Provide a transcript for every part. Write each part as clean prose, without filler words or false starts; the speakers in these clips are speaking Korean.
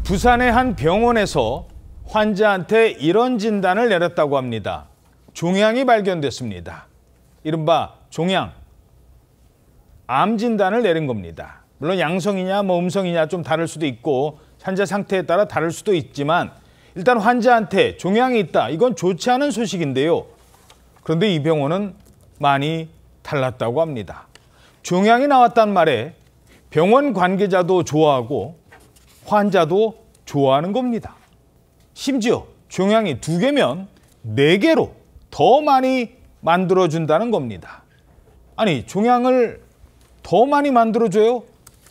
부산의 한 병원에서 환자한테 이런 진단을 내렸다고 합니다. 종양이 발견됐습니다. 이른바 종양, 암 진단을 내린 겁니다. 물론 양성이냐 음성이냐 좀 다를 수도 있고 환자 상태에 따라 다를 수도 있지만 일단 환자한테 종양이 있다. 이건 좋지 않은 소식인데요. 그런데 이 병원은 많이 달랐다고 합니다. 종양이 나왔단 말에 병원 관계자도 좋아하고 환자도 좋아하는 겁니다. 심지어 종양이 2개면 4개로 더 많이 만들어준다는 겁니다. 아니, 종양을 더 많이 만들어줘요?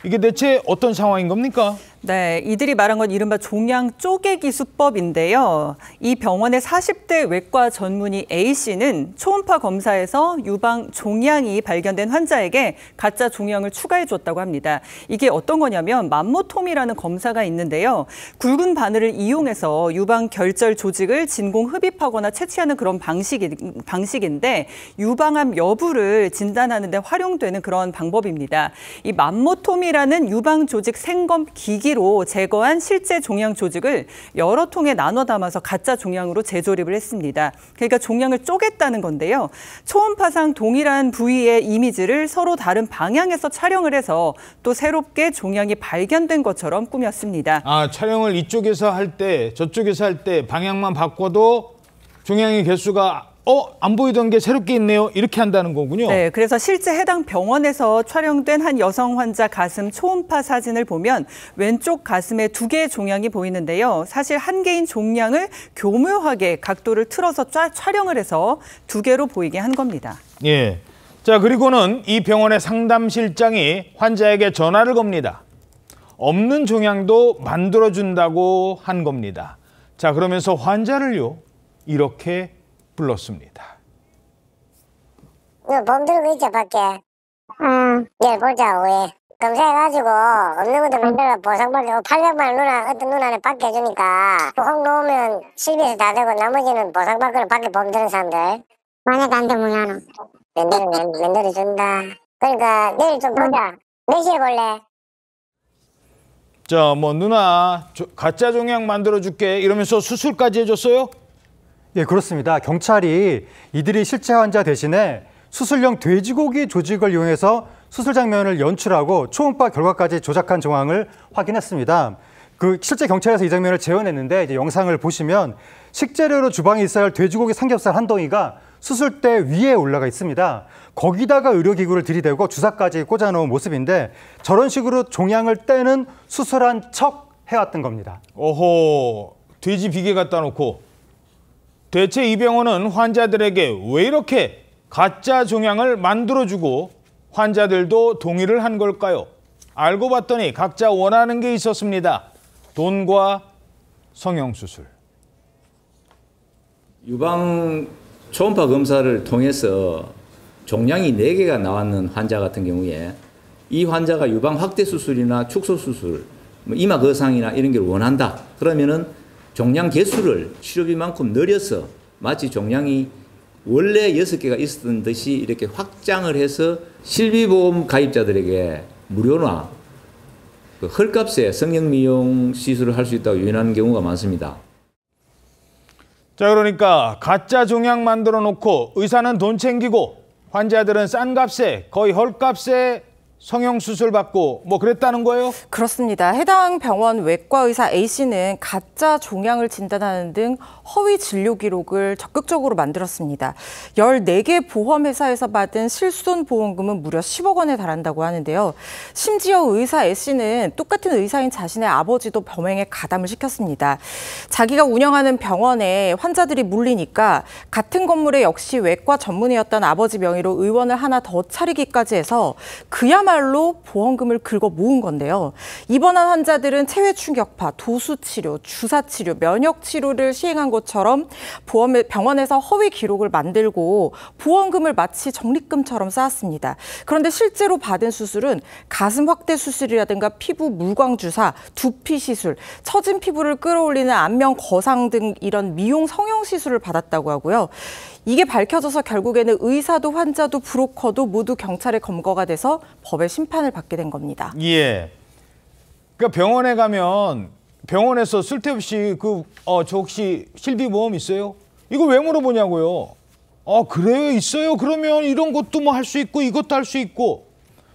이게 대체 어떤 상황인 겁니까? 네, 이들이 말한 건 이른바 종양 쪼개기 수법인데요. 이 병원의 40대 외과 전문의 A씨는 초음파 검사에서 유방 종양이 발견된 환자에게 가짜 종양을 추가해줬다고 합니다. 이게 어떤 거냐면 맘모톰이라는 검사가 있는데요. 굵은 바늘을 이용해서 유방 결절 조직을 진공 흡입하거나 채취하는 그런 방식인데 유방암 여부를 진단하는 데 활용되는 그런 방법입니다. 이 맘모톰이라는 유방 조직 생검 기기 로 제거한 실제 종양 조직을 여러 통에 나눠 담아서 가짜 종양으로 재조립을 했습니다. 그러니까 종양을 쪼갰다는 건데요. 초음파상 동일한 부위의 이미지를 서로 다른 방향에서 촬영을 해서 또 새롭게 종양이 발견된 것처럼 꾸몄습니다. 아, 촬영을 이쪽에서 할 때, 저쪽에서 할 때 방향만 바꿔도 종양의 개수가 안 보이던 게 새롭게 있네요. 이렇게 한다는 거군요. 네, 그래서 실제 해당 병원에서 촬영된 한 여성 환자 가슴 초음파 사진을 보면 왼쪽 가슴에 2개의 종양이 보이는데요. 사실 1개인 종양을 교묘하게 각도를 틀어서 촬영을 해서 2개로 보이게 한 겁니다. 예. 자, 그리고는 이 병원의 상담실장이 환자에게 전화를 겁니다. 없는 종양도 만들어준다고 한 겁니다. 자, 그러면서 환자를요, 이렇게 불렀습니다. 너 범 들고 있자 밖에. 내일 보자 오해. 검사해가지고 없는 것도 만들어 보상받고 800만 누나 어떤 누나는 받게 해주니까 혹 놓으면 실비에서 다 되고 나머지는 보상받고 밖에 범 드는 사람들. 만약에 안 되면 뭐냐 너. 면도를 준다. 그러니까 내일 좀 보자. 몇 시에 볼래? 자, 누나 가짜 종양 만들어줄게 이러면서 수술까지 해줬어요? 예, 그렇습니다. 경찰이 이들이 실제 환자 대신에 수술용 돼지고기 조직을 이용해서 수술 장면을 연출하고 초음파 결과까지 조작한 정황을 확인했습니다. 실제 경찰에서 이 장면을 재현했는데 이제 영상을 보시면 식재료로 주방에 있어야 할 돼지고기 삼겹살 한 덩이가 수술대 위에 올라가 있습니다. 거기다가 의료기구를 들이대고 주사까지 꽂아놓은 모습인데 저런 식으로 종양을 떼는 수술한 척 해왔던 겁니다. 오호, 돼지 비계 갖다 놓고. 대체 이 병원은 환자들에게 왜 이렇게 가짜 종양을 만들어주고 환자들도 동의를 한 걸까요? 알고 봤더니 각자 원하는 게 있었습니다. 돈과 성형수술. 유방 초음파 검사를 통해서 종양이 4개가 나왔는 환자 같은 경우에 이 환자가 유방 확대 수술이나 축소 수술, 이마 거상이나 이런 걸 원한다. 그러면은 종양 개수를 치료비만큼 늘려서 마치 종양이 원래 6개가 있었던 듯이 이렇게 확장을 해서 실비보험 가입자들에게 무료나 헐값에 성형미용 시술을 할 수 있다고 유인하는 경우가 많습니다. 자, 그러니까 가짜 종양 만들어 놓고 의사는 돈 챙기고 환자들은 싼 값에 거의 헐값에 성형수술 받고 그랬다는 거예요? 그렇습니다. 해당 병원 외과의사 A씨는 가짜 종양을 진단하는 등 허위 진료 기록을 적극적으로 만들었습니다. 14개 보험회사에서 받은 실손보험금은 무려 10억 원에 달한다고 하는데요. 심지어 의사 A씨는 똑같은 의사인 자신의 아버지도 범행에 가담을 시켰습니다. 자기가 운영하는 병원에 환자들이 몰리니까 같은 건물에 역시 외과 전문의였던 아버지 명의로 의원을 하나 더 차리기까지 해서 그야말로 보험금을 긁어 모은 건데요. 입원한 환자들은 체외 충격파, 도수 치료, 주사 치료, 면역 치료를 시행한 것처럼 병원에서 허위 기록을 만들고 보험금을 마치 적립금처럼 쌓았습니다. 그런데 실제로 받은 수술은 가슴 확대 수술이라든가 피부 물광 주사, 두피 시술, 처진 피부를 끌어올리는 안면 거상 등 이런 미용 성형 시술을 받았다고 하고요. 이게 밝혀져서 결국에는 의사도 환자도 브로커도 모두 경찰에 검거가 돼서 법의 심판을 받게 된 겁니다. 예. 그러니까 병원에 가면 병원에서 쓸데없이 저 혹시 실비보험 있어요? 이거 왜 물어보냐고요. 그래요? 있어요? 그러면 이런 것도 뭐 할 수 있고 이것도 할 수 있고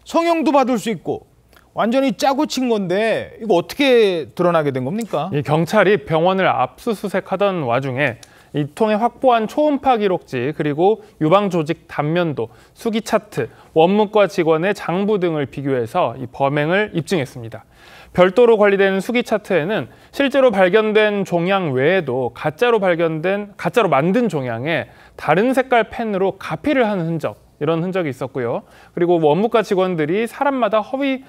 성형도 받을 수 있고 완전히 짜고 친 건데 이거 어떻게 드러나게 된 겁니까? 이 경찰이 병원을 압수수색하던 와중에 이 통해 확보한 초음파 기록지 그리고 유방 조직 단면도, 수기 차트, 원무과 직원의 장부 등을 비교해서 이 범행을 입증했습니다. 별도로 관리되는 수기 차트에는 실제로 발견된 종양 외에도 가짜로 만든 종양에 다른 색깔 펜으로 가피를 한 흔적, 이런 흔적이 있었고요. 그리고 원무과 직원들이 사람마다 허위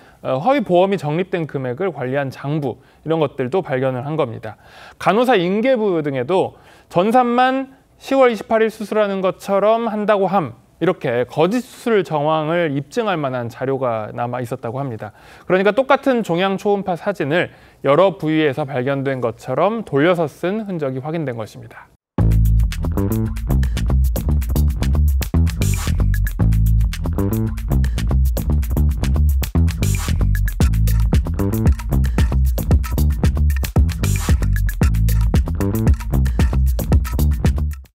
보험이 적립된 금액을 관리한 장부, 이런 것들도 발견을 한 겁니다. 간호사 인계부 등에도 전산만 10월 28일 수술하는 것처럼 한다고 이렇게 거짓 수술 정황을 입증할 만한 자료가 남아 있었다고 합니다. 그러니까 똑같은 종양 초음파 사진을 여러 부위에서 발견된 것처럼 돌려서 쓴 흔적이 확인된 것입니다.